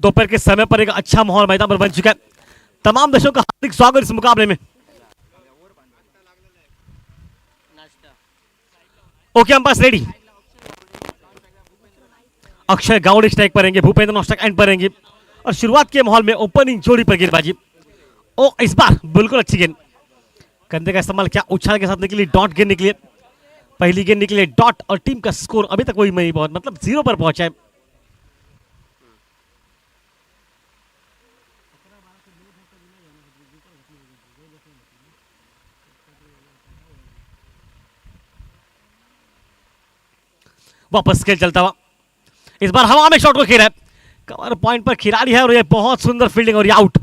दोपहर के समय पर एक अच्छा माहौल मैदान पर बन चुका है। तमाम दर्शकों का हार्दिक स्वागत इस मुकाबले में। Okay umpire ready. Akshay Goud strike पर रहेंगे, भूपेंद्र नौस्टक एंड पर रहेंगे और शुरुआत के माहौल में ओपनिंग जोड़ी पर गेंदबाजी। ओ इस बार बिल्कुल अच्छी गेंद, कंधे का इस्तेमाल क्या, उछाल के साथ निकली, डॉट गेंद निकली। पहली गेंद निकली डॉट और टीम का स्कोर अभी तक वही नहीं बहुत मतलब 0 पर पहुंचा है। वापस खेल चलता हुआ, इस बार हवा में शॉट को खेला है, कवर पॉइंट पर खिलाड़ी है और ये बहुत सुंदर फील्डिंग और ये आउट।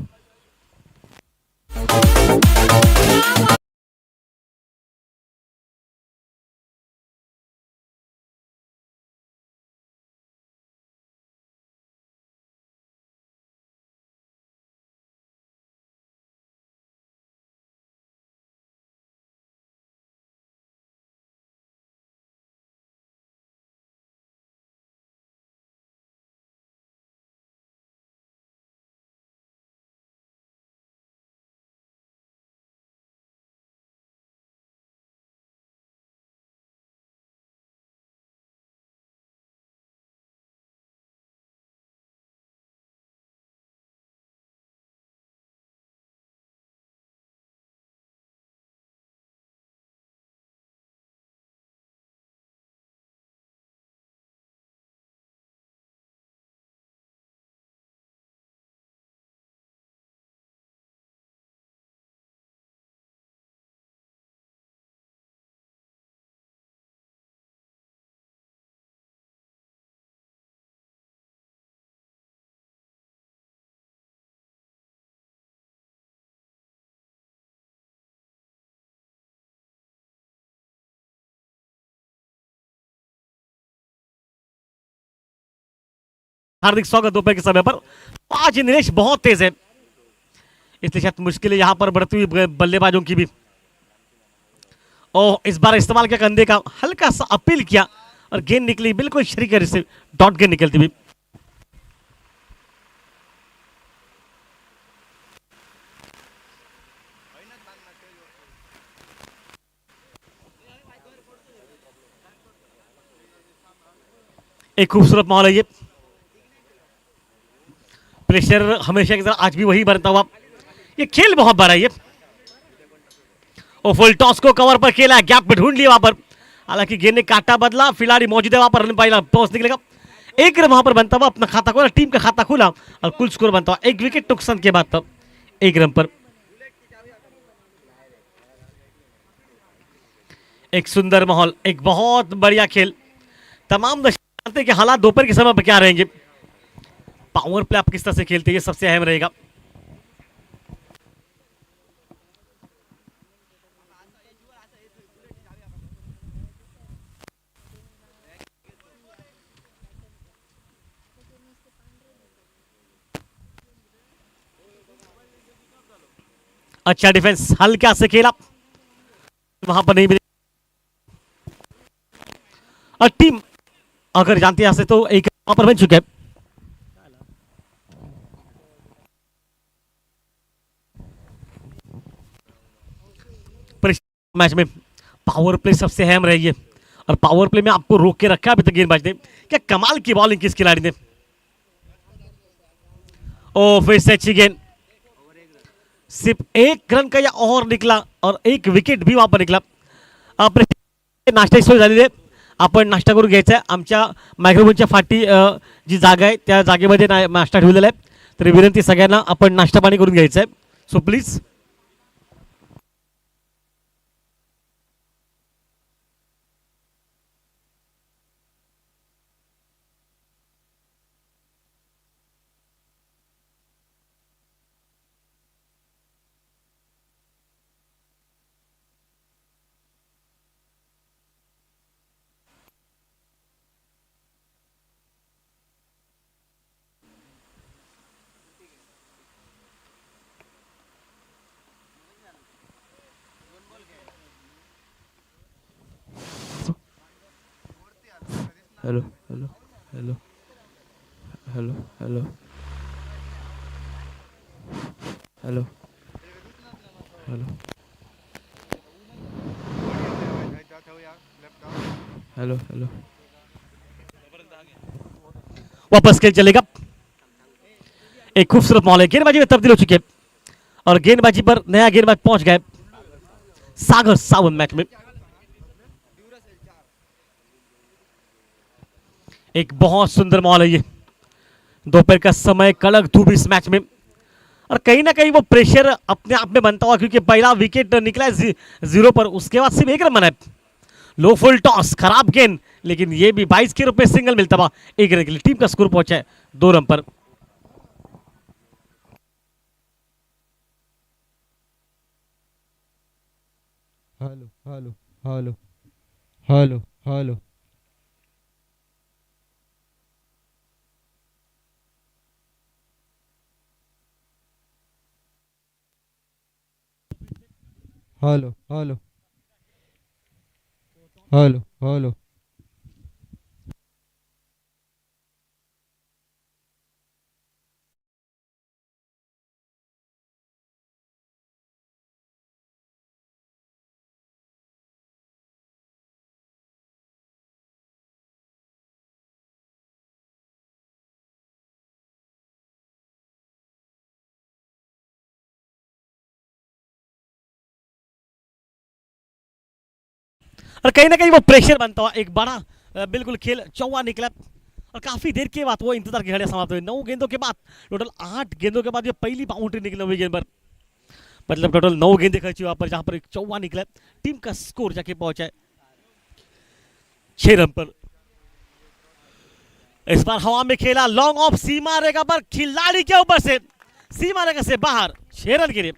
हार्दिक स्वागत दोपहर के समय पर। आज निलेश बहुत तेज है, इसलिए शायद मुश्किल है यहां पर बढ़ती हुई बल्लेबाजों की भी। इस बार इस्तेमाल किया कंधे का, हल्का सा अपील किया और गेंद निकली बिल्कुल शरीक से, डॉट गेंद निकलती हुई। एक खूबसूरत माहौल है ये, प्रेशर हमेशा की तरह आज भी वही बनता हुआ। ये खेल बहुत बड़ा है ये, और फुल टॉस को कवर पर खेला, गैप में ढूंढ लिया वहां पर, हालांकि गेंद ने काटा बदला, खिलाड़ी मौजूद है वहां पर, पहला टॉस निकलेगा। एक रन वहां पर बनता हुआ, अपना खाता खोला, टीम का खाता खुला और कुल स्कोर बनता हुआ एक विकेट नुकसान के बाद तब 1 रन पर। एक सुंदर माहौल, एक बहुत बढ़िया खेल। तमाम दर्शक जानते हैं कि हालात दोपहर के समय पर क्या रहेंगे, पावर प्ले आप किस तरह से खेलते हैं ये सबसे अहम रहेगा। अच्छा डिफेंस हल्का से खेला, वहां पर नहीं मिले और टीम अगर जानते हैं तो एक वहां पर बन चुके हैं। मैच में पावर प्ले सबसे अहम रही है और पावर प्ले में आपको रोक के रखा अभी तक गेंदबाज ने। क्या कमाल की बॉलिंग किस खिलाड़ी ने, ओ फिर से अच्छी गेंद, सिर्फ 1 रन का या और निकला और एक विकेट भी वहां पर निकला। नाश्ता सोय झालेली आहे, आपण नाश्ता करून घ्यायचा आहे। आमच्या मायक्रोफोनच्या फाटी जी जागा आहे त्या जागेमध्ये नाश्ता ठेवलेला आहे, तर विनंती सगळ्यांना आपण नाश्ता पाणी करून घ्यायचं आहे, so please. Hello hello hello hello hello hello hello hello hello वापस खेल चलेगा। एक खूबसूरत माहौल है, गेंदबाजी में तब्दील हो चुकी है और गेंदबाजी पर नया गेंदबाज पहुंच गए सागर सावंत मैच में। एक बहुत सुंदर माहौल है ये, दोपहर का समय, कड़क धूप इस मैच में, और कहीं ना कहीं वो प्रेशर अपने आप में बनता हुआ, क्योंकि पहला विकेट निकला है जीरो पर, उसके बाद सिर्फ एक रन बना है। लो फुल टॉस, खराब गेंद, लेकिन ये भी 22 के रूप में सिंगल मिलता हुआ एक रन के लिए। टीम का स्कोर पहुंचा है 2 रन पर। Hello hello hello hello hello hello hello hello hello और कहीं ना कहीं वो प्रेशर बनता हुआ एक बड़ा बिल्कुल खेल चौवा निकला, और काफी देर के बाद वो इंतजार की घड़ियां समाप्त हुई। 9 गेंदों के बाद, टोटल 8 गेंदों के बाद ये पहली बाउंड्री निकली हुई गेंद पर, मतलब टोटल 9 गेंदें खर्ची वहां पर, जहां पर एक चौवा निकला। टीम का स्कोर जाके पहुंचा है 6 रन पर। इस बार हवा में खेला, लॉन्ग ऑफ सीमा रेखा पर, खिलाड़ी के ऊपर से, सीमा रेखा से बाहर, 6 रन के लिए।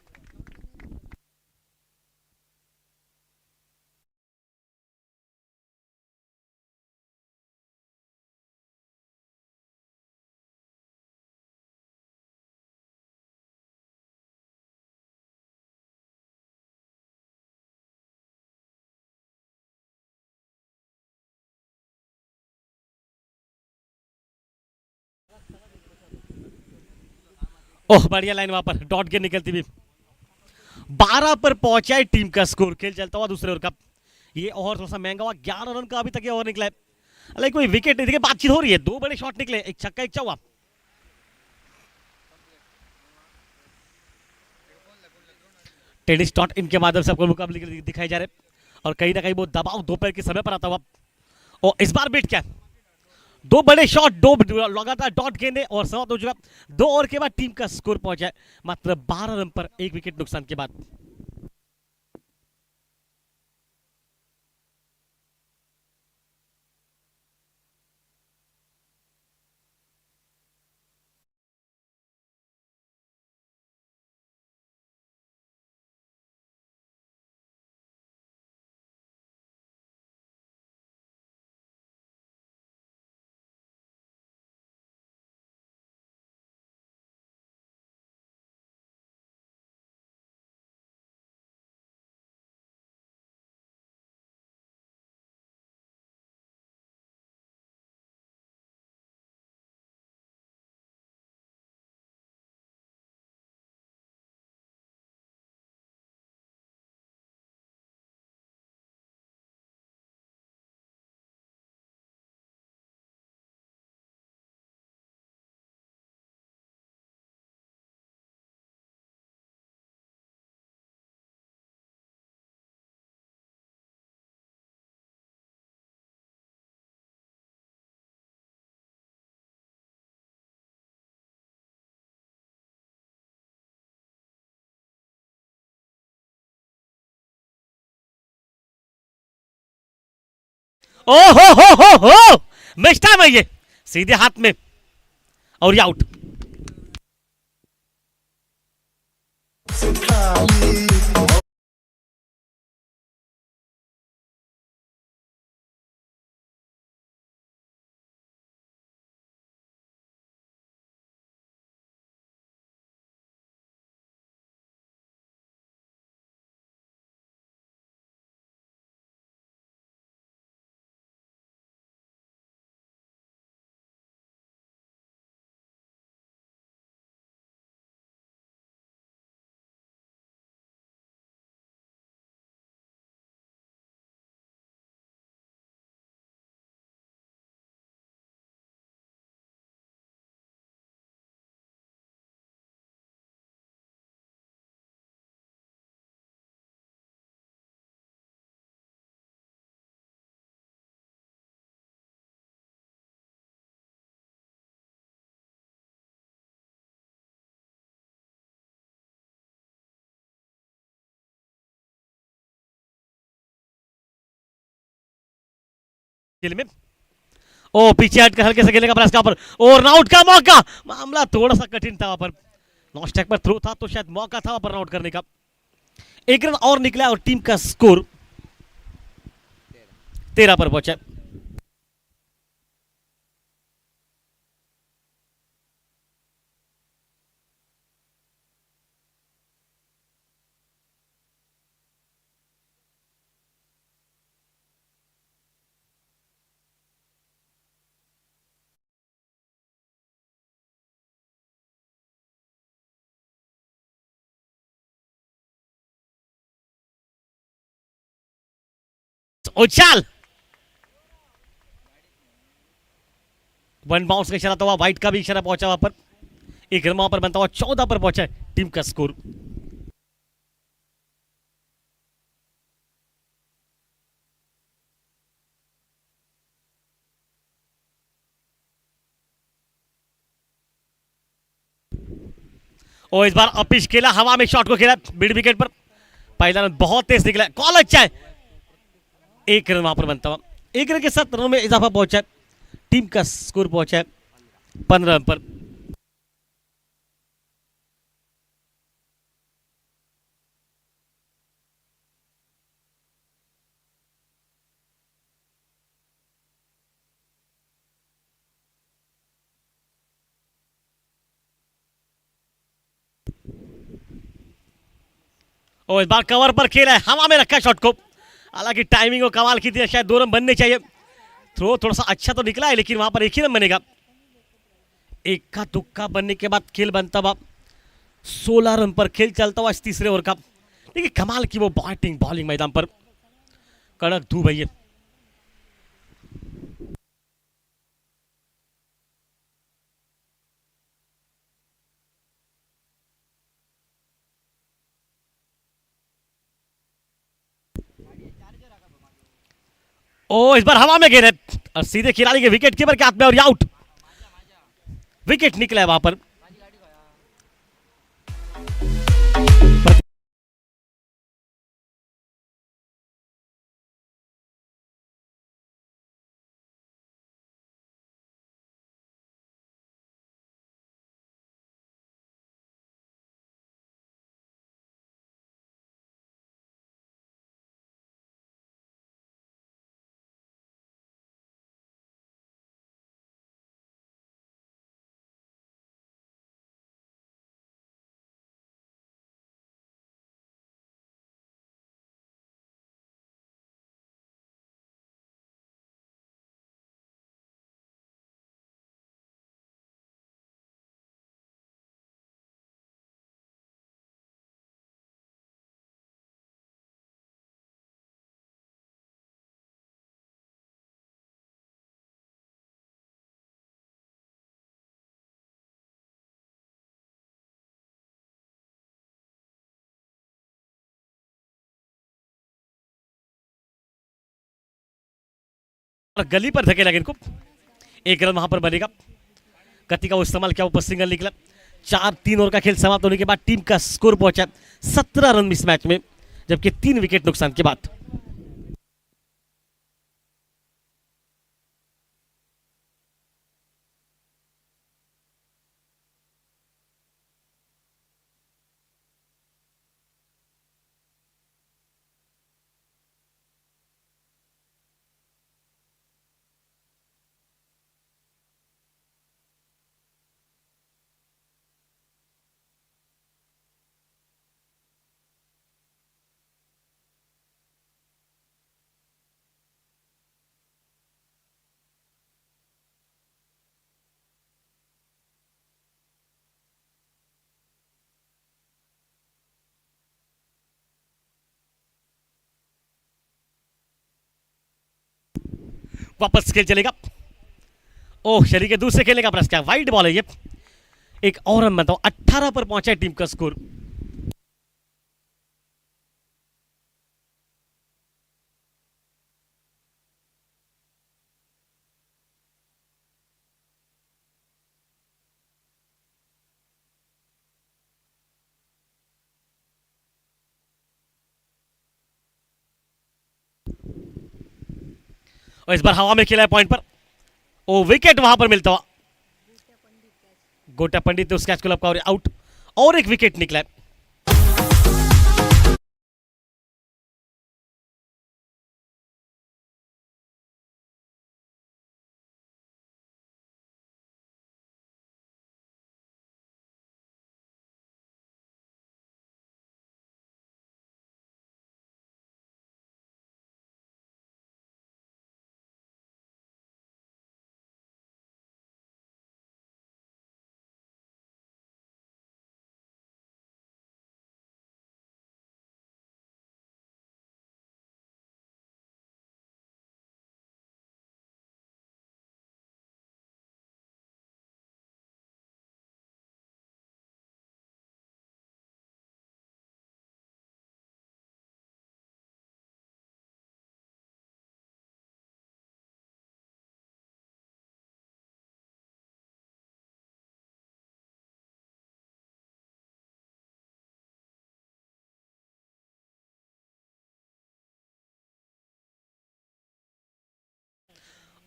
ओह, बढ़िया लाइन वहां पर, डॉट के निकलती हुई 12 पर पहुंचा है टीम का स्कोर। खेल चलता हुआ दूसरे ओवर का, ये ओवर थोड़ा सा महंगा हुआ, 11 रन का अभी तक ये ओवर निकला है। हालांकि कोई विकेट नहीं, देखिए बातचीत हो रही है, 2 बड़े शॉट निकले, एक छक्का एक चौवा। टेनिस डॉट इन के माध्यम से आपको मुकाबले दिखाई जा रहे हैं, और कहीं ना कहीं वो दबाव दोपहर के समय पर आता हुआ। और इस बार बीट क्या, 2 बड़े शॉट, 2 लगातार डॉट गेंदे और समाप्त हो चुका। 2 ओवर के बाद टीम का स्कोर पहुंचा है मात्र 12 रन पर, एक विकेट नुकसान के बाद। ओ हो, मिस टाइम है ये, सीधे हाथ में, और ये आउट। खेल में। ओ पीछे हटकर हल्के से खेलने का प्रयास पर और रनआउट का मौका, मामला थोड़ा सा कठिन था वहां पर। नॉन स्ट्राइक पर थ्रो था तो शायद मौका था वहां पर रनआउट करने का। एक रन और निकला और टीम का स्कोर 13 पर पहुंचा। उछाल, वन बाउंस का इशारा था, व्हाइट का भी इशारा पहुंचा वहां पर। एक रन वहां पर बनता हुआ 14 पर पहुंचा टीम का स्कोर। और इस बार अपिश खेला, हवा में शॉट को खेला मिड विकेट पर। पहला रन बहुत तेज निकला, कॉल अच्छा है। एक रन वहां पर बनता हुआ, एक रन के साथ रनों में इजाफा पहुंचा। टीम का स्कोर पहुंचा 15 रन पर। और इस बार कवर पर खेला है, हवा में रखा शॉट को। हालांकि टाइमिंग और कमाल की थी, शायद 2 रन बनने चाहिए। थ्रो थोड़ा सा अच्छा तो निकला है लेकिन वहां पर एक ही रन बनेगा। इक्का दुक्का बनने के बाद खेल बनता हुआ 16 रन पर खेल चलता हुआ इस तीसरे ओवर का। देखिए कमाल की वो बैटिंग बॉलिंग मैदान पर, कड़क धूप है ये। ओ इस बार हवा में घेरे और सीधे खिलाड़ी के विकेट कीपर के हाथ में और आउट। विकेट निकला है वहां पर। और गली पर धकेला इनको, एक रन वहां पर बनेगा। गति का वो इस्तेमाल किया, ऊपर सिंगल निकला। 4-3 ओवर का खेल समाप्त होने के बाद टीम का स्कोर पहुंचा 17 रन इस मैच में, जबकि 3 विकेट नुकसान के बाद। वापस खेल चलेगा। ओह शरीर के दूसरे खेलने का प्रयास किया, वाइड बॉल है ये। एक और रन बताओ, 18 पर पहुंचा है टीम का स्कोर। और इस बार हवा में खेला है पॉइंट पर, ओ विकेट वहां पर मिलता हुआ। गोटा पंडित ने उस कैच को लपका और आउट, और एक विकेट निकला है।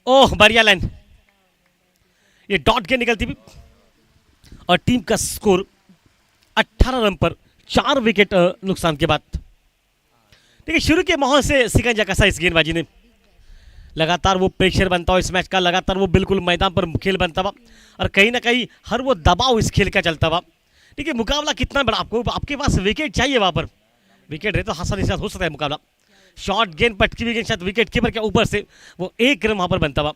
ओह बढ़िया लाइन, ये डॉट के निकलती भी, और टीम का स्कोर 18 रन पर 4 विकेट नुकसान के बाद। देखिए शुरू के माहौल से सिकंजा कसा इस गेंदबाजी ने, लगातार वो प्रेशर बनता हो इस मैच का, लगातार वो बिल्कुल मैदान पर खेल बनता हुआ, और कहीं ना कहीं हर वो दबाव इस खेल का चलता हुआ। देखिए मुकाबला कितना बड़ा, आपको आपके पास विकेट चाहिए, वहां पर विकेट रहे तो आसानी से हो सकता है मुकाबला। शॉर्ट गेंद, पटकी हुई गेंद, शायद विकेट कीपर के ऊपर से वो एक रन वहां पर बनता हुआ।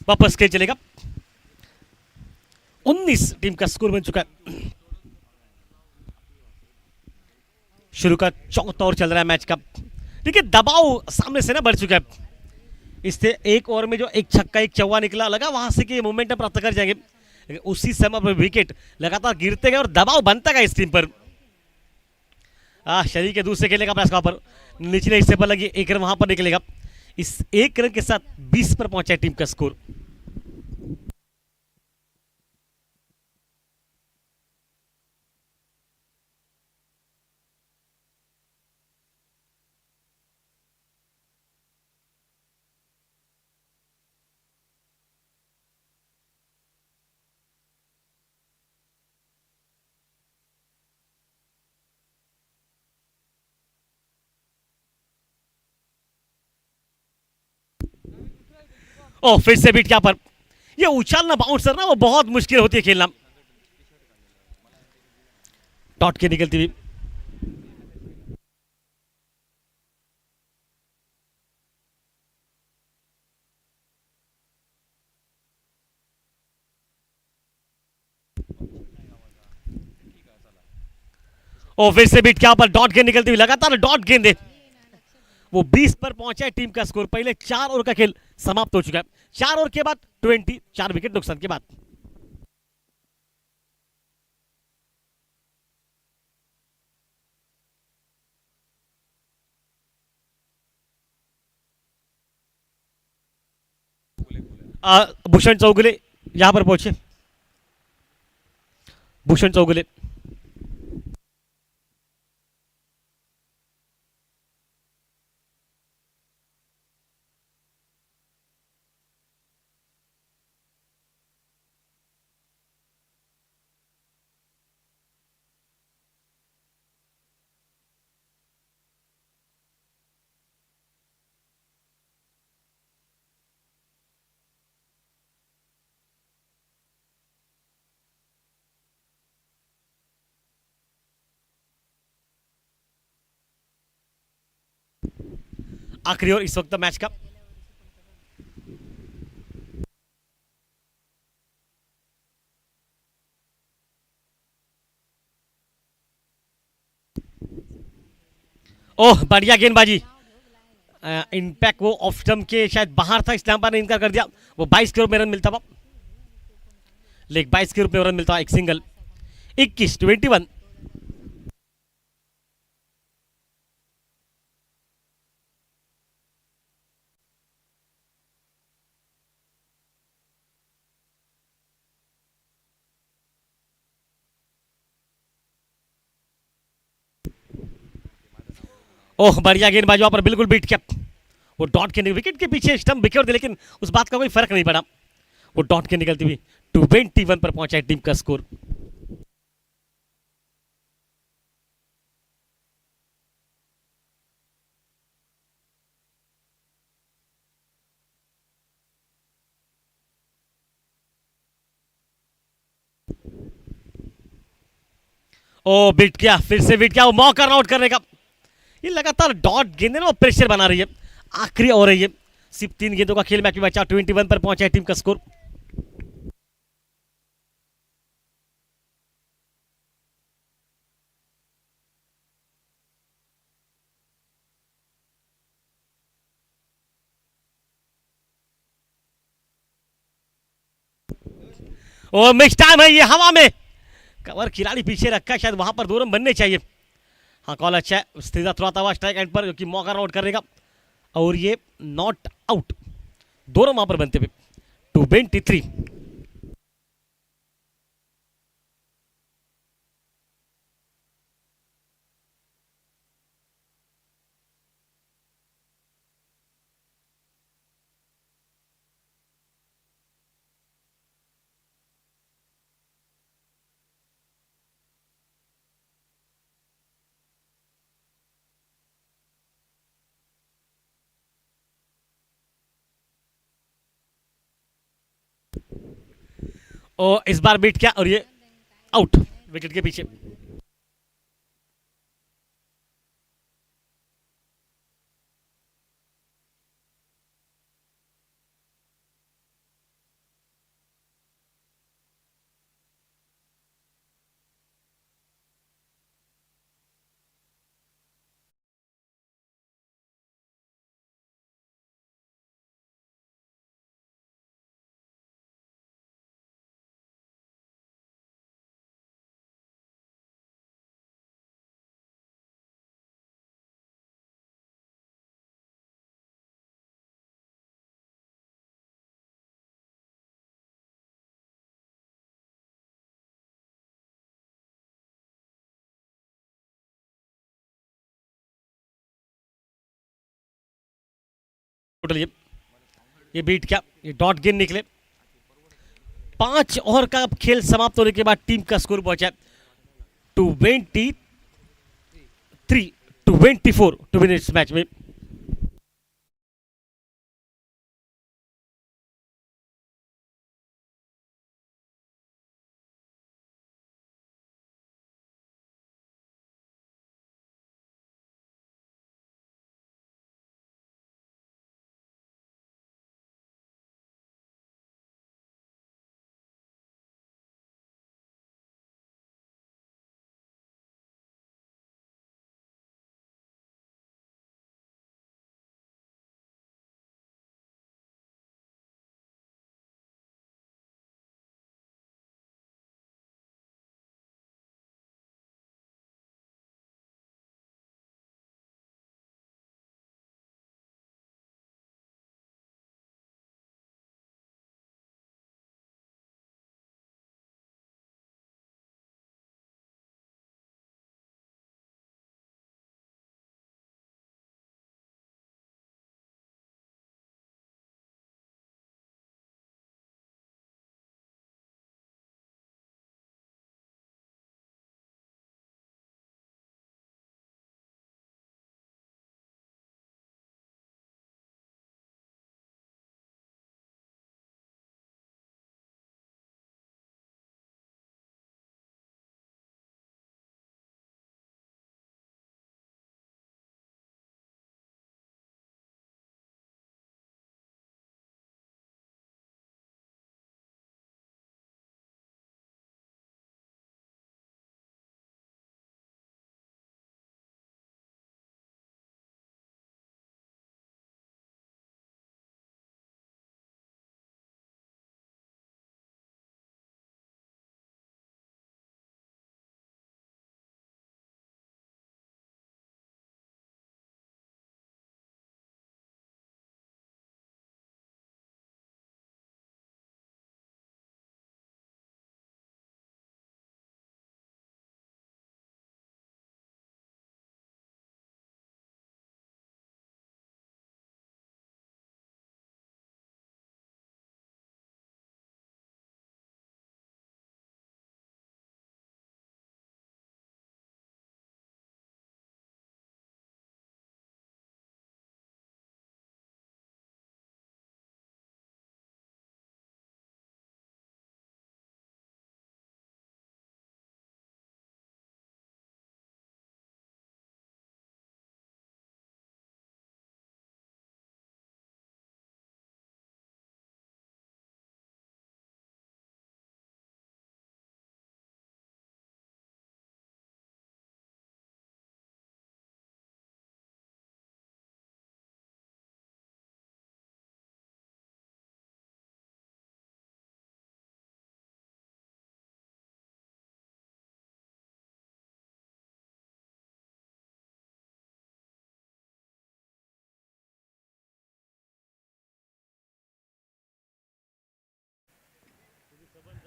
वापस खेल चलेगा, 19 टीम का स्कोर बन चुका है। शुरू का चौथा ओवर चल रहा है मैच का। देखिए दबाव सामने से ना बढ़ चुका है, इससे एक ओवर में जो एक छक्का एक चौवा निकला, लगा वहां से कि मोमेंटम प्राप्त कर जाएंगे, लेकिन उसी समय पर विकेट लगातार गिरते गए और दबाव बनता गया इस टीम पर। शरीर के दूर से खेलेगा प्रयास वहां पर, निचले हिस्से पर लगी, एक रन वहां पर निकलेगा। इस एक रन के साथ 20 पर पहुंचा टीम का स्कोर। ओ फिर से बीट क्या पर, ये उछालना बाउंसर ना वो बहुत मुश्किल होती है खेलना। डॉट के निकलती हुई, ओ फिर से बीट क्या पर, डॉट गेंद निकलती हुई, लगातार डॉट गेंदे, वो 20 पर पहुंचा है टीम का स्कोर। पहले 4 ओवर का खेल समाप्त हो चुका है, 4 ओवर के बाद 20, 4 विकेट नुकसान के बाद। भूषण चौगुले यहां पर पहुंचे, भूषण चौगुले आखिरी ओवर इस वक्त मैच का। ओह बढ़िया गेंदबाजी, इम्पैक्ट वो ऑफ स्टंप के शायद बाहर था, इसलिए अंपायर ने इनकार कर दिया। वो 22 के रूप में रन मिलता था, लेकिन 22 के रूप में रन मिलता, एक सिंगल। 21-21। ओह बढ़िया गेंदबाजी वहां पर बिल्कुल बीट किया। वो डॉट के विकेट के पीछे स्टंप बिखेर दे, लेकिन उस बात का कोई फर्क नहीं पड़ा। वो डॉट के निकलती हुई 221 पर पहुंचा है टीम का स्कोर। ओ बीट किया, फिर से बीट किया, वो मौका आउट करने का। ये लगातार डॉट गेंदें ना वो प्रेशर बना रही है। आखिरी हो रही है, सिर्फ 3 गेंदों का खेल मैच में बचा। 21 पर पहुंचा है टीम का स्कोर। ओ मिक्स टाइम है ये, हवा में कवर खिलाड़ी पीछे रखा है, शायद वहां पर 2 रन बनने चाहिए। हाँ कॉल अच्छा है, सीधा थ्रोता हुआ स्ट्राइक एंड पर, जो कि मौका आउट करने का। और ये नॉट आउट, 2 रन वहां पर बनते हुए 223। और इस बार बीट किया और ये आउट विकेट के पीछे। टोटल ये बीट किया, ये डॉट गेंद निकले। 5 ओवर का खेल समाप्त होने के बाद टीम का स्कोर पहुंचा 23-24 टू विन इस मैच में।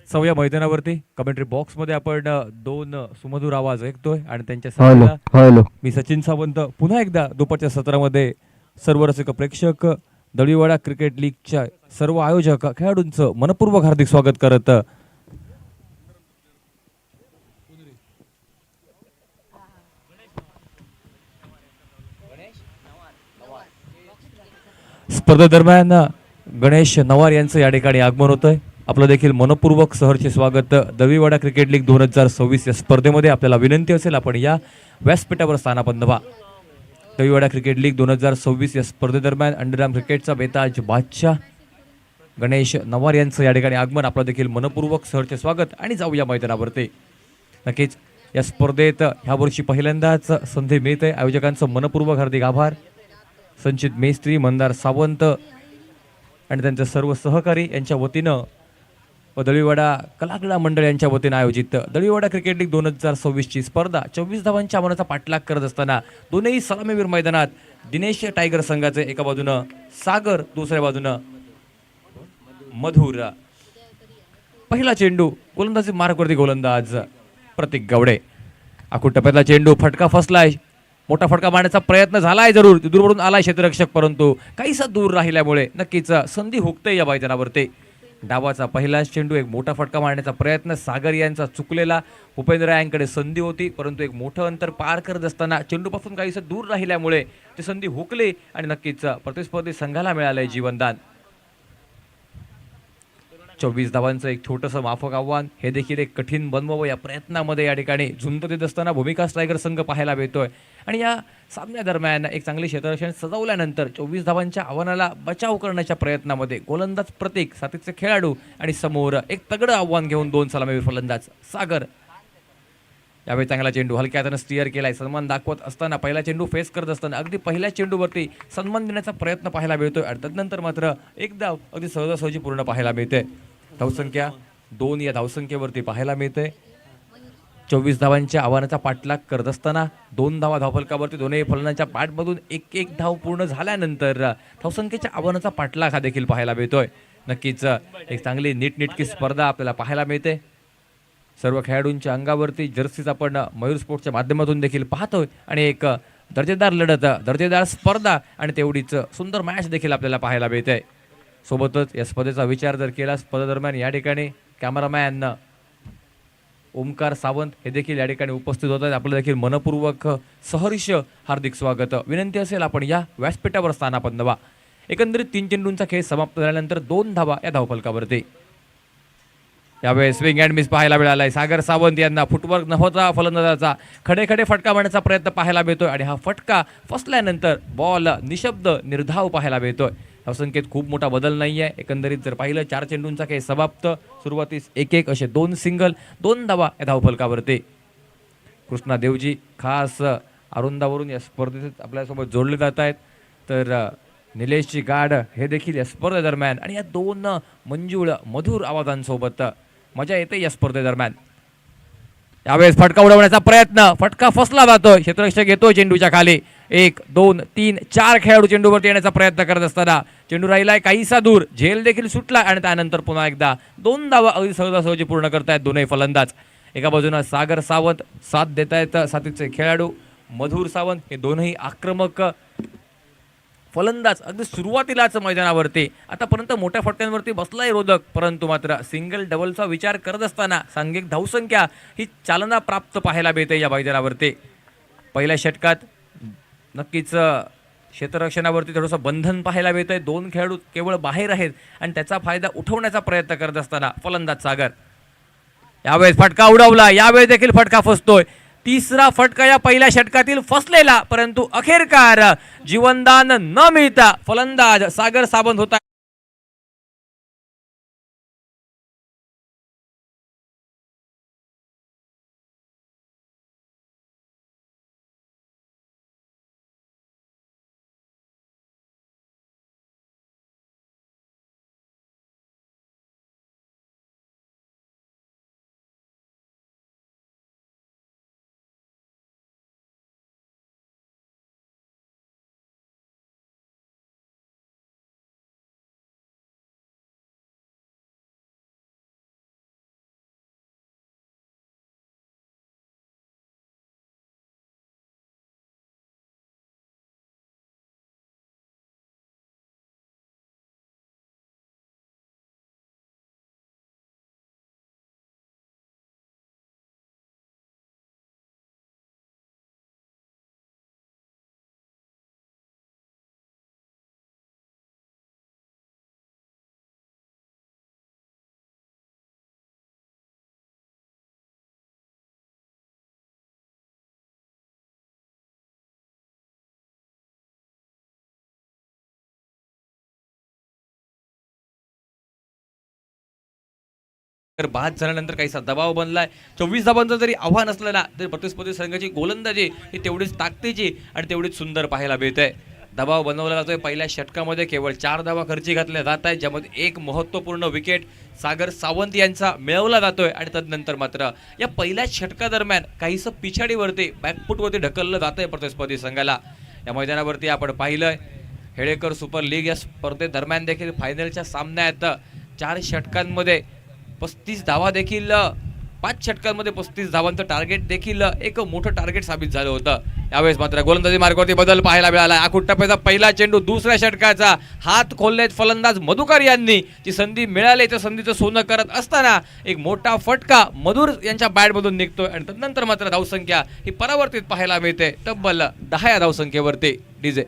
सवया मैदानावरती कमेंट्री बॉक्समध्ये आपण दोन सुमधुर आवाज ऐकतोय आणि त्यांच्या हॅलो साथीला हॅलो मी सचिन सावंत पुन्हा एकदा दुपारच्या सत्रामध्ये सर्व रसिक प्रेक्षक दळीवाडा क्रिकेट लीगच्या सर्व आयोजक खेळाडूंचं मनपूर्वक हार्दिक स्वागत करत स्पर्धेदरम्यान गणेश नवार यांचं या ठिकाणी आगमन होतंय. आपलं देखील मनपूर्वक सहर्ष स्वागत. दळीवाडा क्रिकेट लीग 2026 या स्पर्धेमध्ये आपल्याला विनंती असेल आपण या व्यासपीठावर स्थानापन्न व्हा. दळीवाडा क्रिकेट लीग 2026 या स्पर्धेदरम्यान अंडरआर्म क्रिकेटचा बेताज बादशाह गणेश नवार यांचं या ठिकाणी आगमन. आपलं देखील मनपूर्वक सहर्ष स्वागत आणि जाऊया मैदानावरती. नक्कीच या स्पर्धेत ह्या वर्षी पहिल्यांदाच संधी मिळते. आयोजकांचं मनपूर्वक हार्दिक आभार. संचित मेस्त्री, मंदार सावंत आणि त्यांचे सर्व सहकारी यांच्या वतीनं व दळीवाडा कलाक्रीडा मंडळ यांच्या वतीनं आयोजित दळीवाडा क्रिकेट लीग 2026 ची स्पर्धा 24 धावांच्या आव्हानाचा पाठलाग करत असताना दोन्ही सलामीवीर मैदानात दिनेश टायगर संघाचे एका बाजूनं सागर, दुसऱ्या बाजूनं मधुर. पहिला चेंडू गोलंदाजी मार्गवरती गोलंदाज प्रतीक गावडे. आखूड टप्प्यातला चेंडू फटका फसलाय. मोठा फटका मारण्याचा प्रयत्न झालाय जरूर, दूरवरून आलाय क्षेत्ररक्षक, परंतु काहीसा दूर राहिल्यामुळे नक्कीच संधी हुकते या मैदानावरती. डावाचा पहिला चेंडू एक मोठा फटका मारण्याचा प्रयत्न सागर यांचा चुकलेला. भूपेंद्र यांकडे संधी होती, परंतु एक मोठं अंतर पार करत असताना चेंडूपासून काहीसं दूर राहिल्यामुळे ती संधी हुकली आणि नक्कीच प्रतिस्पर्धी संघाला मिळालंय जीवनदान. 24 धावांचं एक छोटंसं माफक आव्हान हे देखील एक कठीण बनवावं या प्रयत्नामध्ये या ठिकाणी झुंज देत असताना भूमिका टायगर संघ पाहायला मिळतोय. आणि या सामन्यादरम्यान एक चांगली क्षेत्ररक्षण सजवल्यानंतर 24 धावांच्या आव्हानाला बचाव करण्याच्या प्रयत्नामध्ये गोलंदाज प्रतीक, साथीचे खेळाडू आणि समोर एक तगडं आव्हान घेऊन दोन सलामीवीर फलंदाज सागर. यावेळी चांगला चेंडू हलक्या हातानं स्टिअर केलाय. सन्मान दाखवत असताना पहिला चेंडू फेस करत असताना अगदी पहिल्या चेंडूवरती सन्मान देण्याचा प्रयत्न पाहायला मिळतोय आणि तदनंतर मात्र एक धाव अगदी सहजासहजी पूर्ण पाहायला मिळते. धावसंख्या 2 या धावसंख्येवरती पाहायला मिळते. 24 धावांच्या आव्हानाचा पाठलाग करत असताना 2 धावा धावफलकावरती दोन्ही फलंदाजांच्या पाठमधून एक धाव पूर्ण झाल्यानंतर धावसंख्येच्या आव्हानाचा पाठलाग हा देखील पाहायला मिळतोय. नक्कीच एक चांगली नीटनेटकी स्पर्धा आपल्याला पाहायला मिळते. सर्व खेळाडूंच्या अंगावरती जर्सीज आपण मयूर स्पोर्ट्सच्या माध्यमातून देखील पाहतोय आणि एक दर्जेदार लढत, दर्जेदार स्पर्धा आणि तेवढीच सुंदर मॅच देखील आपल्याला पाहायला मिळते. सोबतच या स्पर्धेचा विचार जर केला स्पर्धेदरम्यान या ठिकाणी कॅमेरामॅन ओमकार सावंत हे देखील या ठिकाणी उपस्थित होत आहेत. आपलं देखील मनपूर्वक सहर्ष हार्दिक स्वागत. विनंती असेल आपण या व्यासपीठावर स्थानापन्न व्हा. एकंदरीत 3 चेंडूंचा खेळ समाप्त झाल्यानंतर 2 धावा या धावफलकावरती. यावेळेस स्विंग अँड मिस पाहायला मिळालाय. सागर सावंत यांना फुटवर्क नव्हता फलंदाजाचा खडे फटका मारण्याचा प्रयत्न पाहायला मिळतोय आणि हा फटका फसल्यानंतर बॉल निशब्द निर्धाव पाहायला मिळतोय. धावसंख्येत खूप मोठा बदल नाहीये. एकंदरीत जर पाहिलं 4 चेंडूंचा खेळ समाप्त. सुरुवातीस 1-1 असे 2 सिंगल, 2 धावा या धावफलकावरती. कृष्णा देवजी खास अरुंदावरून या स्पर्धेत आपल्यासोबत जोडले जात आहेत. तर निलेशजी गाड हे देखील या स्पर्धेदरम्यान आणि या 2 मंजूळ मधुर आवाजांसोबत मजा येते या स्पर्धेदरम्यान. यावेळेस फटका उडवण्याचा प्रयत्न, फटका फसला जातोय. क्षेत्ररक्षक येतोय चेंडूच्या खाली. 1 2 3 4 खेळाडू चेंडूवरती येण्याचा प्रयत्न करत असताना चेंडू राहिलाय काहीसा दूर. झेल देखील सुटला आणि त्यानंतर पुन्हा एकदा 2 धावा अगदी सहजासहजी पूर्ण करतायत दोन्ही फलंदाज. एका बाजूने सागर सावंत साथ देत आहेत, साथीचे खेळाडू मधुर सावंत हे दोनही आक्रमक फलंदाज. अगदी सुरुवातीलाच मैदानावरती आतापर्यंत मोठ्या फटक्यांवरती बसलाय रोधक, परंतु मात्र सिंगल डबलचा विचार करत असताना सांघिक धावसंख्या ही चालना प्राप्त पाहायला मिळते या मैदानावरती. पहिल्या षटकात नक्कीच क्षेत्ररक्षणावरती थोडंसं बंधन पाहायला मिळतंय. 2 खेळाडू केवळ बाहेर आहेत आणि त्याचा फायदा उठवण्याचा प्रयत्न करत असताना फलंदाज सागर. यावेळेस फटका उडवला. यावेळेस देखील फटका फसतोय. 3रा फटका या पहिल्या षटकातील फसलेला, परंतु अखेरकार जीवनदान न मिळता फलंदाज सागर सावंत होता. तर बाद झाल्यानंतर काहीसा दबाव बनलाय. 24 धावांचं जरी आव्हान असलं ना तरी प्रतिस्पर्धी संघाची गोलंदाजी ही तेवढीच ताकदीची आणि तेवढीच सुंदर पाहायला मिळते. दबाव बनवला जातोय. पहिल्या षटकामध्ये केवळ 4 धावा खर्ची घातल्या जात आहेत, ज्यामध्ये एक महत्त्वपूर्ण विकेट सागर सावंत यांचा मिळवला जातोय आणि तदनंतर मात्र या पहिल्या षटकादरम्यान काहीसं पिछाडीवरती बॅकफुटवरती ढकललं जातंय प्रतिस्पर्धी संघाला. या मैदानावरती आपण पाहिलंय हेळेकर सुपर लीग या स्पर्धेदरम्यान देखील फायनलच्या सामन्यात 4 षटकांमध्ये 35 धावा देखील 5 षटकांमध्ये 35 धावांचं टार्गेट देखील एक मोठं टार्गेट साबित झालं होतं. यावेळेस मात्र गोलंदाजी मार्गावरती बदल पाहायला मिळाला. आखूट टप्प्याचा पहिला चेंडू दुसऱ्या षटकाचा हात खोललेत फलंदाज मधुकर यांनी. जी संधी मिळाली त्या संधीचं सोनं करत असताना एक मोठा फटका मधुर यांच्या बॅटमधून निघतोय आणि त्यानंतर मात्र धावसंख्या ही परावर्तित पाहायला मिळते तब्बल 10 या धावसंख्येवरती. डीजे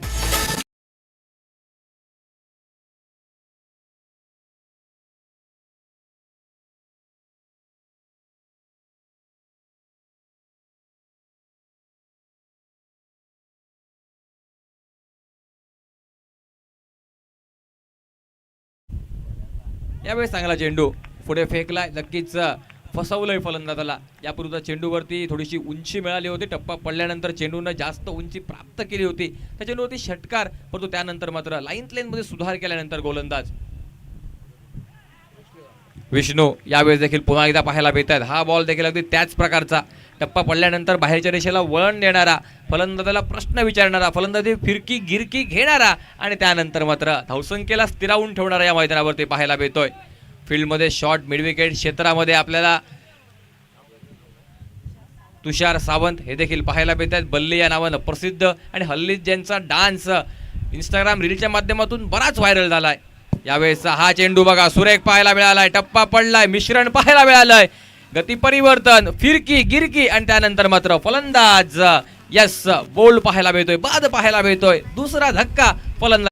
यावेळेस चांगला चेंडू पुढे फेकलाय. नक्कीच फसवलंय फलंदाजाला. यापूर्वीचा चेंडूवरती थोडीशी उंची मिळाली होती. टप्पा पडल्यानंतर चेंडूनं जास्त उंची प्राप्त केली होती. त्या चेंडूवरती षटकार, परंतु त्यानंतर मात्र लाईन सुधार केल्यानंतर गोलंदाज विष्णू यावेळेस देखील पुन्हा एकदा पाहायला मिळत आहेत. हा बॉल देखील अगदी त्याच प्रकारचा टप्पा पडल्यानंतर बाहेरच्या रेषेला वळण देणारा, फलंदाजाला प्रश्न विचारणारा, फलंदाजी फिरकी गिरकी घेणारा आणि त्यानंतर मात्र धावसंख्येला स्थिरावून ठेवणारा या मैदानावरती पाहायला मिळतोय. फील्डमध्ये शॉर्ट मिडविकेट क्षेत्रामध्ये आपल्याला तुषार सावंत हे देखील पाहायला मिळत आहेत. बल्ली या नावानं प्रसिद्ध आणि हल्लीच ज्यांचा डान्स इंस्टाग्राम रीलच्या माध्यमातून बराच व्हायरल झालाय. यावेळेसचा हा चेंडू बघा सुरेख पाहायला मिळालाय. टप्पा पडलाय, मिश्रण पाहायला मिळालंय, गती परिवर्तन, फिरकी गिरकी आणि त्यानंतर मात्र फलंदाज यस बोल्ड पाहायला मिळतोय, बाद पाहायला मिळतोय. दुसरा धक्का फलंदाज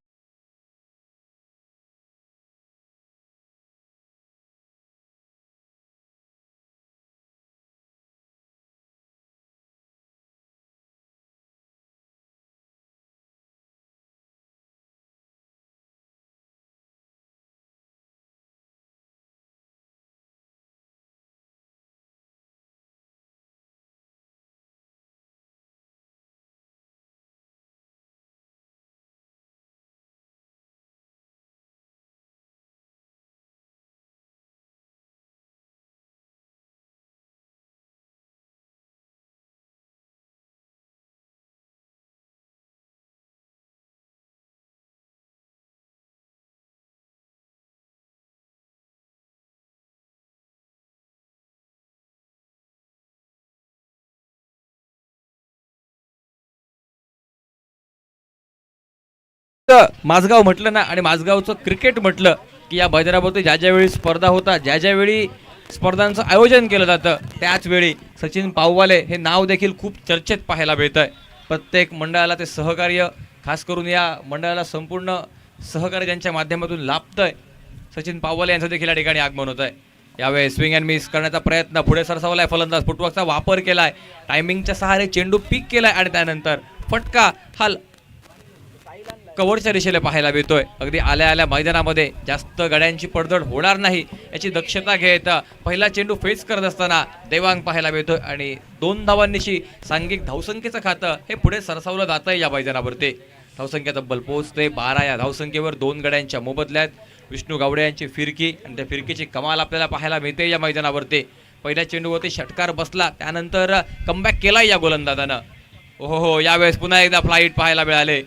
माझगाव म्हटलं ना आणि माझगावचं क्रिकेट म्हटलं की या मैदानावरती ज्या ज्यावेळी स्पर्धा होतात, ज्या ज्यावेळी स्पर्धांचं आयोजन केलं जातं, त्याच वेळी सचिन पाववाले हे नाव देखील खूप चर्चेत पाहायला मिळत आहे. प्रत्येक मंडळाला ते सहकार्य, खास करून या मंडळाला संपूर्ण सहकार्य ज्यांच्या माध्यमातून लाभतंय, सचिन पाववाले यांचं देखील या ठिकाणी आगमन होत आहे. यावेळी स्विंग अँड मिस करण्याचा प्रयत्न, पुढे सरसावलाय फलंदाज, फुटवर्कचा वापर केलाय, टायमिंगच्या सहारे चेंडू पीक केलाय आणि त्यानंतर फटका हा कव्हरच्या दिशेला पाहायला मिळतोय. अगदी आल्या आल्या मैदानामध्ये जास्त गड्यांची पडझड होणार नाही याची दक्षता घेत पहिला चेंडू फेस करत असताना देवांग पाहायला मिळतोय आणि 2 धावांनिशी सांघिक धावसंख्येचं खातं हे पुढे सरसावलं जात आहे. या मैदानावरती धावसंख्या तब्बल पोहोचते 12 या धावसंख्येवर 2 गड्यांच्या मोबदल्यात. विष्णू गावडे यांची फिरकी आणि त्या फिरकीची कमाल आपल्याला पाहायला मिळते या मैदानावरती. पहिल्या चेंडूवरती षटकार बसला, त्यानंतर कमबॅक केला या गोलंदाजानं. हो, यावेळेस पुन्हा एकदा फ्लाईट पाहायला मिळाले.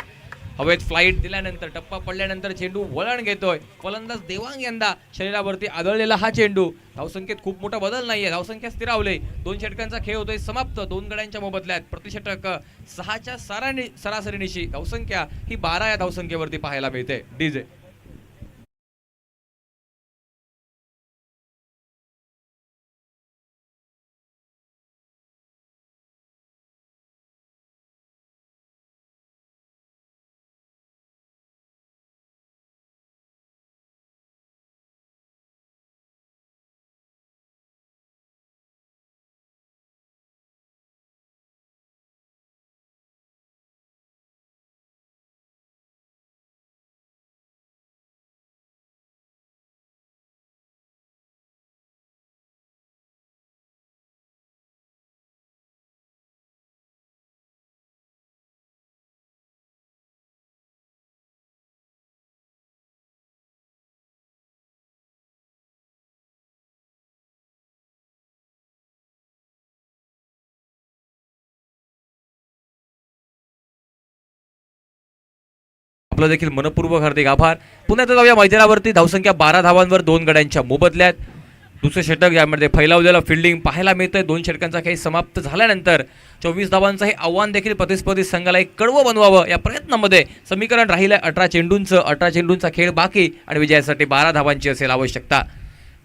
हवेत फ्लाईट दिल्यानंतर टप्पा पडल्यानंतर चेंडू वळण घेतोय फलंदाज देवांग यंदा शरीरावरती आदळलेला हा चेंडू. धावसंख्येत खूप मोठा बदल नाहीये, धावसंख्या स्थिरावले. 2 षटकांचा खेळ होतोय समाप्त. 2 गड्यांच्या मोबदल्यात प्रतिषटक 6च्या सरासरीनिशी धावसंख्या ही 12 या धावसंख्येवरती पाहायला मिळते. डीजे आपलं देखील मनपूर्वक हार्दिक आभार. पुन्हा एकदा जाऊया मैदानावरती. धावसंख्या 12 धावांवर 2 गड्यांच्या मोबदल्यात. दुसरे षटक यामध्ये फैलावलेलं फिल्डिंग पाहायला मिळतंय. 2 षटकांचा खेळ समाप्त झाल्यानंतर 24 धावांचं हे आव्हान देखील प्रतिस्पर्धी संघाला एक कडवं बनवावं या प्रयत्नामध्ये समीकरण राहिलं आहे 18 चेंडूंचा खेळ बाकी आणि विजयासाठी 12 धावांची असेल आवश्यकता.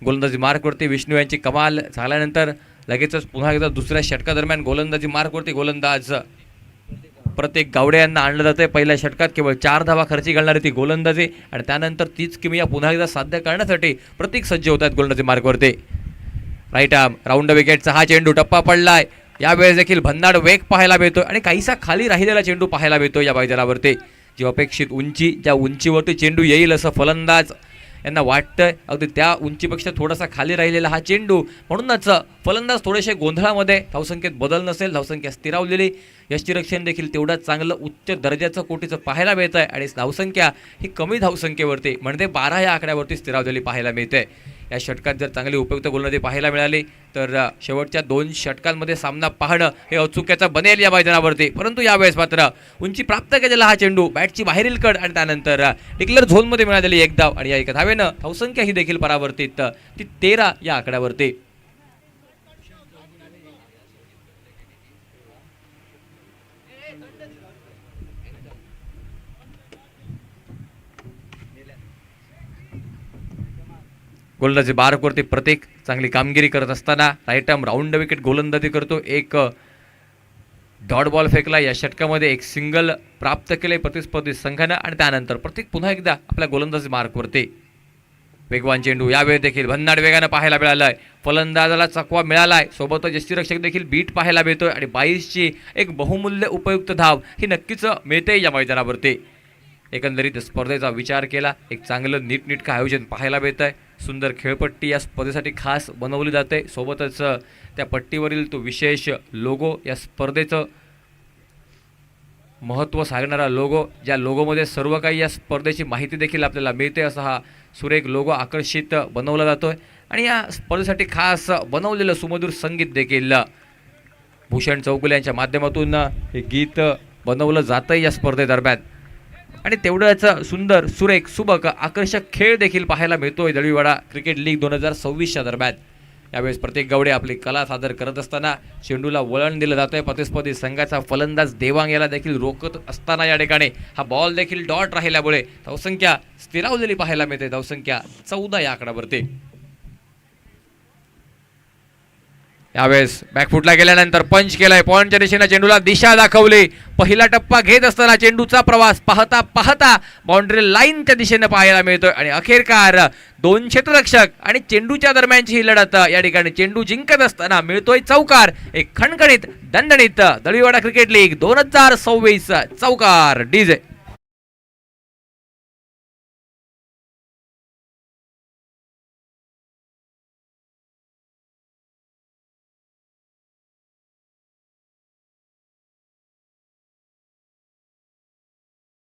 गोलंदाजी मार्कवरती विष्णू यांची कमाल झाल्यानंतर लगेचच पुन्हा एकदा दुसऱ्या षटकादरम्यान गोलंदाजी मार्कवरती गोलंदाज प्रत्येक गावडे यांना आणलं जाते. पहिल्या षटकात केवळ 4 धावा खर्ची घालणारी ती गोलंदाजी आणि त्यानंतर तीच किमया पुन्हा एकदा साध्य करण्यासाठी प्रत्येक सज्ज होत आहेत गोलंदाजी मार्कवरती. राईट आर्म राऊंड विकेटचा हा चेंडू टप्पा पडलाय. यावेळेस देखील भन्नाड वेग पाहायला मिळतोय आणि काहीसा खाली राहिलेला चेंडू पाहायला मिळतोय या मैदानावरती. जी अपेक्षित उंची त्या उंचीवरती चेंडू येईल असं फलंदाज यांना वाटतंय. अगदी त्या उंचीपेक्षा थोडासा खाली राहिलेला हा चेंडू, म्हणूनच फलंदाज थोडेसे गोंधळामध्ये. धावसंख्येत बदल नसेल, धावसंख्या स्थिरावलेली. यष्टीरक्षण देखील तेवढंच चांगलं उच्च दर्जाचं कोटीचं पाहायला मिळत आहे आणि धावसंख्या ही कमी धावसंख्येवरती म्हणजे 12 या आकड्यावरती स्थिरावलेली पाहायला मिळते. या षटकात जर चांगली उपयुक्त गोलंदाजी पाहायला मिळाली तर शेवटच्या 2 षटकांमध्ये सामना पाहणं हे औत्सुक्याचं बनेल या मैदानावरती. परंतु यावेळेस मात्र उंची प्राप्त केलेला हा चेंडू बॅटची बाहेरील कड आणि त्यानंतर डिक्लेअर झोनमध्ये मिळालेली एक धाव आणि या एका धावेनं धावसंख्या ही देखील परावर्तित ती 13 या आकड्यावरती. गोलंदाजी बारवरती प्रत्येक चांगली कामगिरी करत असताना राईट आर्म राऊंड विकेट गोलंदाजी करतो. एक डॉट बॉल फेकला या षटकामध्ये, एक सिंगल प्राप्त केले प्रतिस्पर्धी संघानं आणि त्यानंतर प्रत्येक पुन्हा एकदा आपल्या गोलंदाजी मार्कवरती. वेगवान चेंडू यावेळी देखील भन्नाड वेगानं पाहायला मिळालाय. फलंदाजाला चकवा मिळालाय, सोबतच यष्टीरक्षक देखील बीट पाहायला मिळतोय आणि 22ची एक बहुमूल्य उपयुक्त धाव ही नक्कीच मिळते या मैदानावरती. एकंदरीत स्पर्धेचा विचार केला एक चांगलं नीटनेटकं आयोजन पाहायला मिळत आहे. सुंदर खेळपट्टी या स्पर्धेसाठी खास बनवली जाते. सोबतच त्या पट्टीवरील तो विशेष लोगो, या स्पर्धेचं महत्त्व सांगणारा लोगो, ज्या लोगोमध्ये सर्व काही या स्पर्धेची माहिती देखील आपल्याला मिळते. असा हा सुरेख लोगो आकर्षित बनवला जातो आहे आणि या स्पर्धेसाठी खास बनवलेलं सुमधुर संगीत देखील भूषण चौगुले यांच्या माध्यमातून हे गीत बनवलं जातं या स्पर्धेदरम्यान. आणि तेवढंच सुंदर सुरेख सुबक आकर्षक खेळ देखील पाहायला मिळतोय दळवीवाडा क्रिकेट लीग 2026च्या दरम्यान. यावेळेस प्रत्येक गवडे आपली कला सादर करत असताना चेंडूला वळण दिलं जातंय. प्रतिस्पर्धी संघाचा फलंदाज देवांग याला देखील रोखत असताना या ठिकाणी हा बॉल देखील डॉट राहिल्यामुळे धावसंख्या स्थिरावलेली पाहायला मिळते. धावसंख्या 14 या आकड्यावरती. यावेळेस बॅकफुटला गेल्यानंतर पंच केलाय. पॉइंटच्या दिशेने चेंडूला दिशा दाखवली. पहिला टप्पा घेत असताना चेंडूचा प्रवास पाहता पाहता बाउंड्री लाईनच्या दिशेने पाहायला मिळतोय आणि अखेरकार 2 क्षेत्ररक्षक आणि चेंडूच्या दरम्यानची ही लढत या ठिकाणी चेंडू जिंकत असताना मिळतोय चौकार. एक खणखणीत दणदणीत दळवीवाडा क्रिकेट लीग 2026 चौकार डीजे.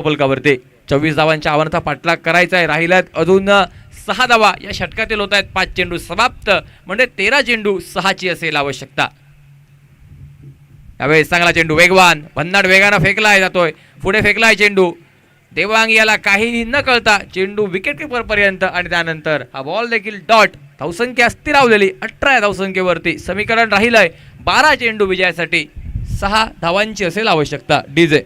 फलकावरती 24 धावांच्या आव्हानाचा पाठलाग करायचा आहे. राहिल्यात अजून 6 धावा या षटकातील होत आहेत. 5 चेंडू समाप्त म्हणजे 13 चेंडू 6ची असेल आवश्यकता. यावेळेस चांगला चेंडू वेगवान भन्नाड वेगानं फेकलाय जातोय. पुढे फेकलाय चेंडू. देवांग याला काहीही न कळता चेंडू विकेट किपर पर्यंत आणि त्यानंतर हा बॉल देखील डॉट. धावसंख्या स्थिरावलेली 18 या धावसंख्येवरती. समीकरण राहिलंय 12 चेंडू विजयासाठी 6 धावांची असेल आवश्यकता डीजे.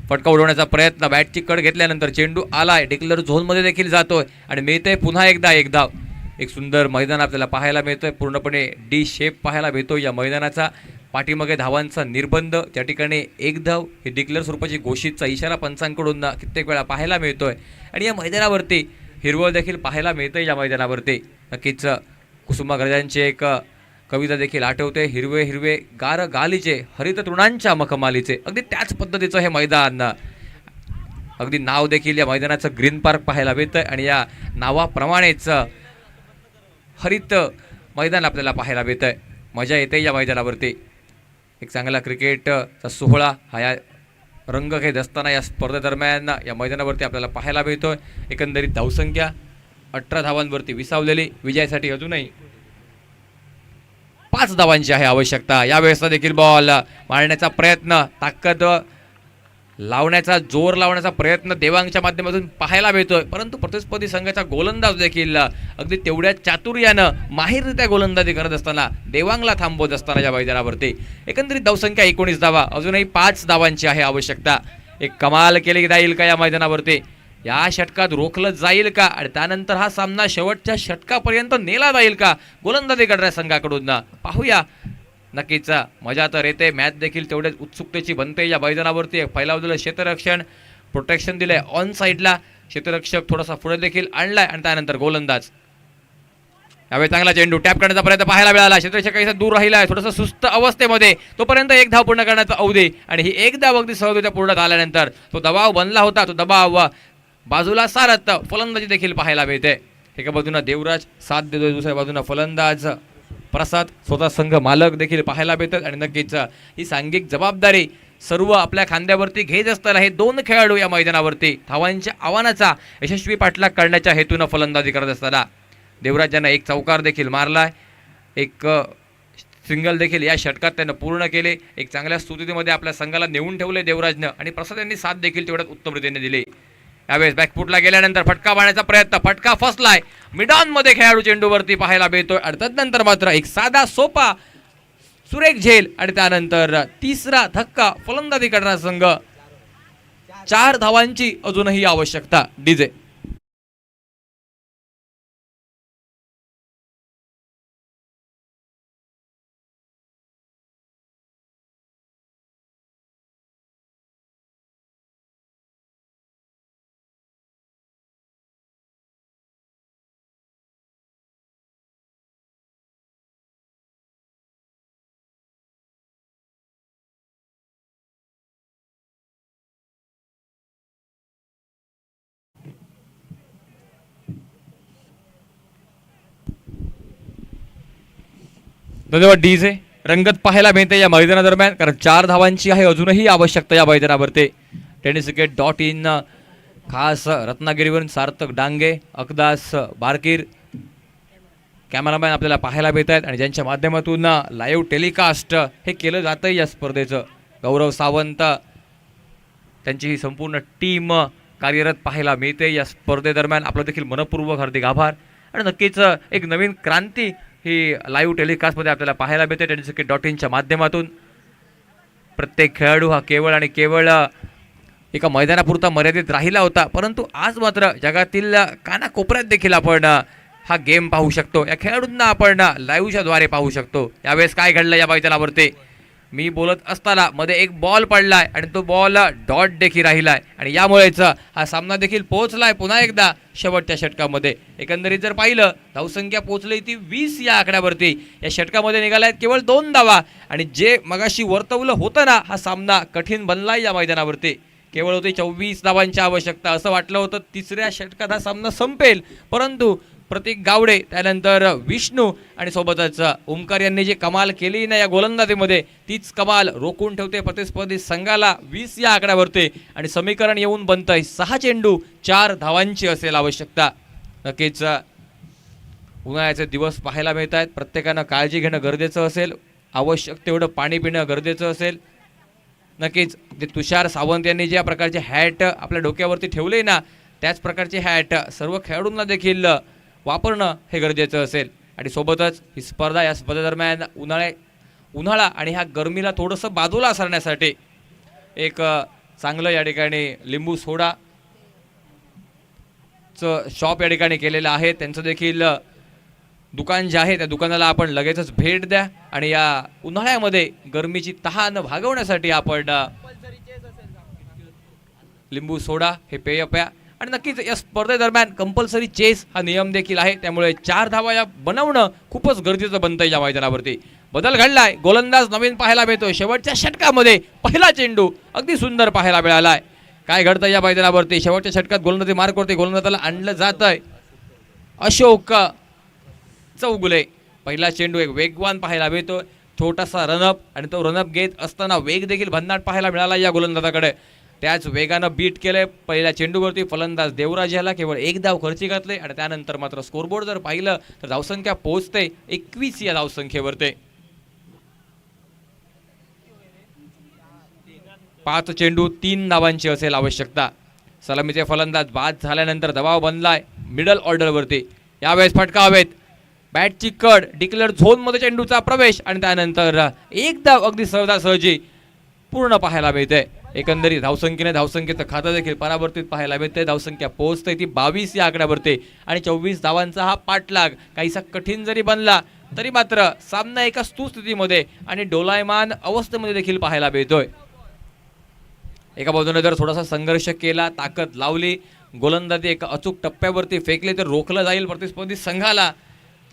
फटका उडवण्याचा प्रयत्न, बॅटची कड घेतल्यानंतर चेंडू आलाय, डिक्लेअर झोनमध्ये देखील जातोय आणि मिळतंय पुन्हा एकदा एक धाव. एक सुंदर मैदान आपल्याला पाहायला मिळतोय, पूर्णपणे डी शेप पाहायला मिळतो या मैदानाचा. पाठीमागे धावांचा निर्बंध, त्या ठिकाणी एक धाव ही डिक्लेअर स्वरूपाची घोषितचा इशारा पंचांकडून कित्येक वेळा पाहायला मिळतोय. आणि या मैदानावरती हिरवळ देखील पाहायला मिळतंय. या मैदानावरती नक्कीच कुसुमाग्रजांची एक कविता देखील आठवते, हिरवे हिरवे गार गालीचे हरित तृणांच्या मखमालीचे. अगदी त्याच पद्धतीचं हे मैदान, अगदी नाव देखील या मैदानाचं ग्रीन पार्क पाहायला मिळतंय आणि या नावाप्रमाणेच हरित मैदान आपल्याला पाहायला मिळतंय. मजा येते या मैदानावरती. एक चांगला क्रिकेटचा सोहळा हा या रंग घेत असताना या स्पर्धेदरम्यान या मैदानावरती आपल्याला पाहायला मिळतोय. एकंदरीत धावसंख्या 18 धावांवरती विसावलेली. विजयासाठी अजूनही 5 धावांची आहे आवश्यकता. यावेळेसचा देखील बॉल मारण्याचा प्रयत्न, ताकद लावण्याचा, जोर लावण्याचा प्रयत्न देवांगच्या माध्यमातून पाहायला मिळतोय. परंतु प्रतिस्पर्धी संघाचा गोलंदाज देखील अगदी तेवढ्या चातुर्यानं माहिररित्या गोलंदाजी करत असताना देवांगला थांबवत असताना या मैदानावरती एकंदरीत धावसंख्या 19 धावा. अजूनही 5 धावांची आहे आवश्यकता. एक कमाल केली जाईल का या मैदानावरती? या षटकात रोखलं जाईल का आणि त्यानंतर हा सामना शेवटच्या षटकापर्यंत नेला जाईल का गोलंदाजी करणाऱ्या संघाकडून? पाहूया. नक्कीच मजा तर येते, मॅच देखील तेवढ्याच उत्सुकतेची बनते या मैदानावरती. फैलावलेलं क्षेत्ररक्षण, प्रोटेक्शन दिलंय ऑन साईडला, क्षेत्ररक्षक थोडासा पुढे देखील आणलाय आणि त्यानंतर गोलंदाज. यावेळी चांगला चेंडू टॅप करण्याचा प्रयत्न पाहायला मिळाला. क्षेत्ररक्षक काही दूर राहिलाय, थोडंसं सुस्त अवस्थेमध्ये, तोपर्यंत एक धाव पूर्ण करण्याचा अवधी आणि ही एक धाव अगदी सहजरित्या पूर्ण झाल्यानंतर तो दबाव बनला होता, तो दबाव बाजूला सारत फलंदाजी देखील पाहायला मिळते. एका बाजूला देवराज साथ देतोय, दुसऱ्या बाजूला फलंदाज प्रसाद, स्वतः संघ मालक देखील पाहायला मिळतात. आणि नक्कीच ही सांघिक जबाबदारी सर्व आपल्या खांद्यावरती घेत असताना हे 2 खेळाडू या मैदानावरती धावांच्या आव्हानाचा यशस्वी पाठलाग करण्याच्या हेतूनं फलंदाजी करत असताना देवराजांना एक चौकार देखील मारलाय, एक सिंगल देखील या षटकात त्यानं पूर्ण केले. एक चांगल्या स्थितीमध्ये आपल्या संघाला नेऊन ठेवले देवराजनं आणि प्रसाद यांनी साथ देखील तेवढ्यात उत्तम रीतीने दिली. यावेळेस बॅकफुटला गेल्यानंतर फटका मारण्याचा प्रयत्न, फटका फसलाय. मिडॉनमध्ये खेळाडू चेंडूवरती पाहायला मिळतोय आणि तदनंतर मात्र एक साधा सोपा सुरेख झेल आणि त्यानंतर तिसरा धक्का. फलंदाजी करणारा संघ 4 धावांची अजूनही आवश्यकता. डीजे धन्यवाद. डीजे रंगत पाहायला मिळते या मैदानादरम्यान, कारण 4 धावांची आहे अजूनही आवश्यकता या मैदानावरती. tenniscricket.in खास रत्नागिरीवरून सार्थक डांगे, अकदास बारकीर कॅमेरामॅन आपल्याला पाहायला मिळत आहेत आणि ज्यांच्या माध्यमातून लाईव्ह टेलिकास्ट हे केलं जातं या स्पर्धेचं. गौरव सावंत, त्यांची ही संपूर्ण टीम कार्यरत पाहायला मिळते या स्पर्धेदरम्यान. आपलं देखील मनपूर्वक हार्दिक आभार. आणि नक्कीच एक नवीन क्रांती ही लाईव्ह टेलिकास्टमध्ये आपल्याला पाहायला मिळते tenniscricket.inच्या माध्यमातून. प्रत्येक खेळाडू हा केवळ आणि केवळ एका मैदानापुरता मर्यादित राहिला होता, परंतु आज मात्र जगातील कानाकोपऱ्यात देखील आपण हा गेम पाहू शकतो. या खेळाडूंना आपण लाईव्हच्या द्वारे पाहू शकतो. यावेळेस काय घडलं या मैदानावरती? मी बोलत असताना मध्ये एक बॉल पडलाय आणि तो बॉल डॉट देखील राहिलाय आणि यामुळेच हा सामना देखील पोहोचलाय पुन्हा एकदा शेवटच्या षटकामध्ये. एकंदरीत जर पाहिलं धावसंख्या पोहोचली ती 20 या आकड्यावरती. या षटकामध्ये निघालाय केवळ 2 धावा आणि जे मगाशी वर्तवलं होतं ना, हा सामना कठीण बनलाय या मैदानावरती. केवळ होते 24 धावांची आवश्यकता. असं वाटलं होतं तिसऱ्या षटकात हा सामना संपेल, परंतु प्रतीक गावडे, त्यानंतर विष्णू आणि सोबतच ओमकार यांनी जे कमाल केली ना या गोलंदाजीमध्ये, तीच कमाल रोखून ठेवते प्रतिस्पर्धी संघाला 20 या आकड्यावरती. आणि समीकरण येऊन बनतंय 6 चेंडू 4 धावांची असेल आवश्यकता. नक्कीच उन्हाळ्याचे दिवस पाहायला मिळत आहेत. प्रत्येकानं काळजी घेणं गरजेचं असेल, आवश्यक तेवढं पाणी पिणं गरजेचं असेल. नक्कीच ते तुषार सावंत यांनी ज्या प्रकारचे हॅट आपल्या डोक्यावरती ठेवले ना, त्याच प्रकारचे हॅट सर्व खेळाडूंना देखील वापरणं हे गरजेचं असेल. आणि सोबतच ही स्पर्धा, या स्पर्धेदरम्यान उन्हाळा आणि ह्या गरमीला थोडंसं बाजूला सरण्यासाठी एक चांगलं या ठिकाणी लिंबू सोडा शॉप या ठिकाणी केलेलं आहे. त्यांचं देखील दुकान जे आहे त्या दुकानाला आपण लगेचच भेट द्या आणि या उन्हाळ्यामध्ये गरमीची तहान भागवण्यासाठी आपण लिंबू सोडा हे पेय प्या. आणि नक्कीच या स्पर्धेदरम्यान कंपल्सरी चेस हा नियम देखील आहे, त्यामुळे 4 धावा या बनवणं खूपच गरजेचं बनतंय या मैदानावरती. बदल घडलाय, गोलंदाज नवीन पाहायला मिळतोय. शेवटच्या षटकामध्ये पहिला चेंडू अगदी सुंदर पाहायला मिळालाय. काय घडतंय या मैदानावरती? शेवटच्या षटकात गोलंदाजी मार्कवरती गोलंदाजाला आणलं जात आहे अशोक चौगुले. पहिला चेंडू एक वेगवान पाहायला मिळतो, छोटासा रनअप आणि तो रनअप घेत असताना वेग देखील भन्नाट पाहायला मिळाला या गोलंदाजाकडे. त्याच वेगानं बीट केलंय. पहिल्या चेंडूवरती फलंदाज देवराज याला केवळ 1 धाव खर्ची घातले आणि त्यानंतर मात्र स्कोरबोर्ड जर पाहिलं तर धावसंख्या पोहोचते 21 या धावसंख्येवरती. 5 चेंडू 3 धावांची असेल आवश्यकता. सलामीचे फलंदाज बाद झाल्यानंतर दबाव बनलाय मिडल ऑर्डरवरती. यावेळेस फटका हवेत, बॅटची कड, डिक्लेअर झोनमध्ये चेंडूचा प्रवेश आणि त्यानंतर 1 धाव अगदी सहजासहजी पूर्ण पाहायला मिळते. एकंदरीत धावसंख्येचं खातं देखील परावर्तित पाहायला मिळते. धावसंख्या पोहोचते ती 22 या आकड्यावरती आणि 24 धावांचा हा पाठलाग काहीसा कठीण जरी बनला तरी मात्र सामना एका सुस्थितीमध्ये आणि डोलायमान अवस्थेमध्ये देखील पाहायला मिळतोय. एका बाजूने जर थोडासा संघर्ष केला, ताकद लावली, गोलंदाजी एका अचूक टप्प्यावरती फेकले तर रोखलं जाईल प्रतिस्पर्धी संघाला,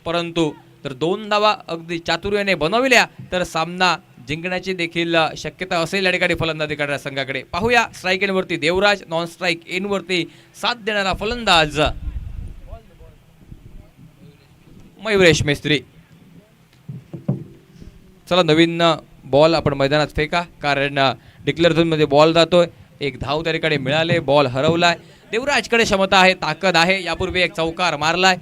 परंतु जर 2 धावा अगदी चातुर्याने बनवल्या तर सामना जिंकण्याची देखील शक्यता असेल या ठिकाणी फलंदाजी करणाऱ्या संघाकडे. पाहूया स्ट्राईक एंडवरती देवराज, नॉन स्ट्राईक एंडवरती साथ देणारा फलंदाज मयुरेश मेस्त्री. चला नवीन बॉल आपण मैदानात फेका, कारण डिक्लेअर झोनमध्ये बॉल जातोय. 1 धाव त्या ठिकाणी मिळाले, बॉल हरवलाय. देवराजकडे क्षमता आहे, ताकद आहे. यापूर्वी एक चौकार मारलाय.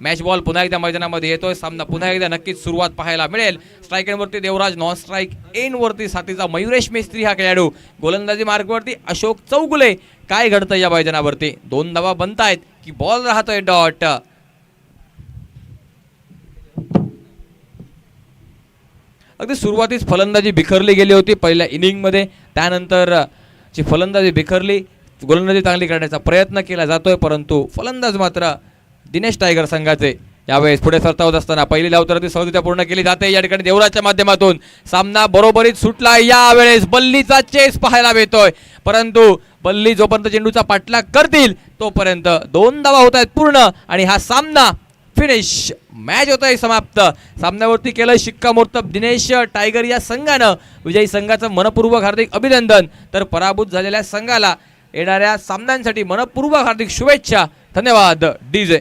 मॅच बॉल पुन्हा एकदा मैदानामध्ये येतोय. सामना पुन्हा एकदा नक्कीच सुरुवात पाहायला मिळेल. स्ट्राईक एंडवरती देवराज, नॉन स्ट्राईक एंडवरती साथीचा मयुरेश मेस्त्री हा खेळाडू. गोलंदाजी मार्गवरती अशोक चौगुले. काय घडतं या मैदानावरती? 2 धावा बनतायत की बॉल राहतोय डॉट. अगदी सुरुवातीस फलंदाजी बिखरली गेली होती पहिल्या इनिंगमध्ये, त्यानंतर जी फलंदाजी बिखरली, गोलंदाजी चांगली करण्याचा प्रयत्न केला जातोय, परंतु फलंदाज मात्र दिनेश टायगर संघाचे यावेळेस पुढे सरसावत असताना पहिली धाव तर ती सहजरित्या पूर्ण केली जाते. या ठिकाणी देवराजच्या माध्यमातून सामना बरोबरीत सुटला. यावेळेस बल्लीचा चेस पाहायला मिळतोय, परंतु बल्ली जोपर्यंत चेंडूचा पाठलाग करतील तोपर्यंत 2 धावा होत आहेत पूर्ण आणि हा सामना फिनिश. मॅच होत आहे समाप्त. सामन्यावरती केलं शिक्कामोर्तब दिनेश टायगर या संघानं. विजयी संघाचं मनपूर्वक हार्दिक अभिनंदन, तर पराभूत झालेल्या संघाला येणाऱ्या सामन्यांसाठी मनपूर्वक हार्दिक शुभेच्छा. धन्यवाद. डीजे.